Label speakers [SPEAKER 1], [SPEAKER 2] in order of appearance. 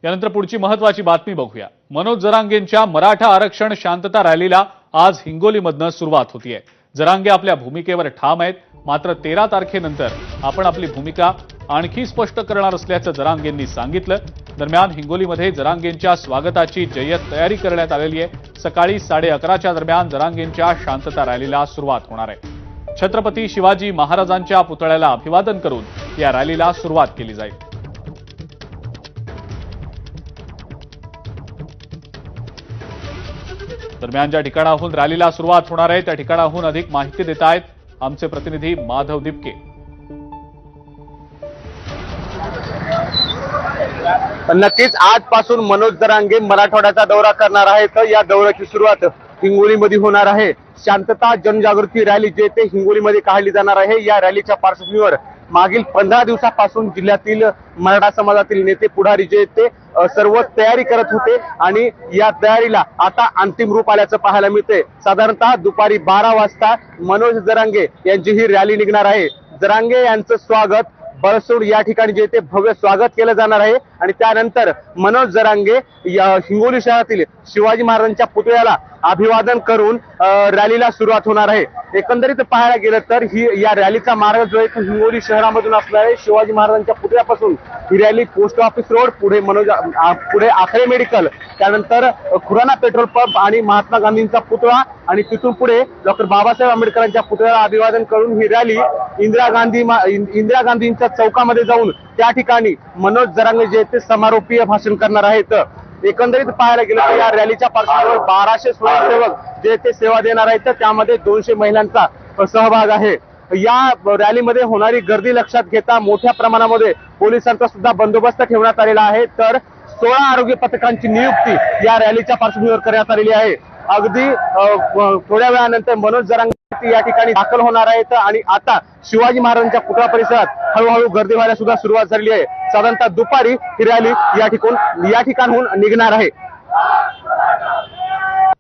[SPEAKER 1] यानंतर पुढची महत्वाची बातमी बघूया। मनोज जरांगेंच्या मराठा आरक्षण शांतता रॅलीला आज हिंगोलीमधनं सुरुवात होतीये। जरांगे आपल्या भूमिकेवर ठाम आहेत, मात्र 13 तारखेनंतर आपण आपली भूमिका आणखी स्पष्ट करणार असल्याचं जरांगेंनी सांगितलं। दरम्यान हिंगोलीमध्ये जरांगेंच्या स्वागताची जय्यत तयारी करण्यात आलेली आहे। सकाळी 11:30च्या दरम्यान जरांगेंच्या शांतता रॅलीला सुरुवात होणार आहे। छत्रपती शिवाजी महाराजांच्या पुतळ्याला अभिवादन करून या रॅलीला सुरुवात केली जाईल। दरम्यान ज्या ठिकाणाहून रॅलीला सुरुवात होणार आहे त्या ठिकाणाहून अधिक माहिती देत आहेत आमचे प्रतिनिधी माधव दिपके।
[SPEAKER 2] नक्कीच आजपासून मनोज जरांगे मराठवाड्याचा दौरा करणार आहे। तर या दौऱ्याची सुरुवात हिंगोलीमध्ये होणार आहे। शांतता जनजागृती रॅली जे ते हिंगोलीमध्ये काढली जाणार आहे। या रॅलीच्या पार्श्वभूमीवर मागील 15 दिवसापासून जिल्ह्यातील मराठा समाजातील नेते पुढारी जे ते सर्व तयारी करत होते आणि या तयारीला आता अंतिम रूप आल्याचं पाहायला मिळते। साधारणतः दुपारी 12 वाजता मनोज जरांगे यांची ही रॅली निघणार आहे। जरांगे यांचं स्वागत बळसोड या ठिकाणी जे ते भव्य स्वागत केलं जाणार आहे आणि त्यानंतर मनोज जरांगे या हिंगोली शहरातील शिवाजी महाराजांच्या पुतळ्याला अभिवादन करून रॅलीला सुरुवात होणार आहे। एकंदरीत पाहायला गेलं तर ही या रॅलीचा मार्ग जो आहे तो हिंगोली शहरामधून असणार आहे। शिवाजी महाराजांच्या पुतळ्यापासून ही रॅली पोस्ट ऑफिस रोड पुढे आखरे मेडिकल, त्यानंतर खुराना पेट्रोल पंप आणि महात्मा गांधींचा पुतळा आणि तिथून पुढे डॉक्टर बाबासाहेब आंबेडकरांच्या पुतळ्याला अभिवादन करून ही रॅली इंदिरा गांधींच्या चौकामध्ये जाऊन त्या ठिकाणी मनोज जरांगे जे ते समारोपीय भाषण करणार आहेत। एकंदरीत पाहायला गेलं तर या रॅलीच्या पार्श्वभूमीवर 1200 स्वयंसेवक जे ते सेवा देणार आहेत, तर त्यामध्ये 200 महिलांचा सहभाग आहे। या रॅलीमध्ये होणारी गर्दी लक्षात घेता मोठ्या प्रमाणामध्ये पोलिसांचा सुद्धा बंदोबस्त ठेवण्यात आलेला आहे। तर 16 आरोग्य पथकांची नियुक्ती या रॅलीच्या पार्श्वभूमीवर करण्यात आलेली आहे। अगदी थोड्या वेळानंतर मनोज जरांगे या ठिकाणी दाखल होणार आहेत आणि आता शिवाजी महाराजांच्या पुतळा परिसरात हळूहळू गर्दी व्हायला सुद्धा सुरुवात झाली आहे। साधारणतः दुपारी ही रॅली या ठिकाणहून निघणार आहे।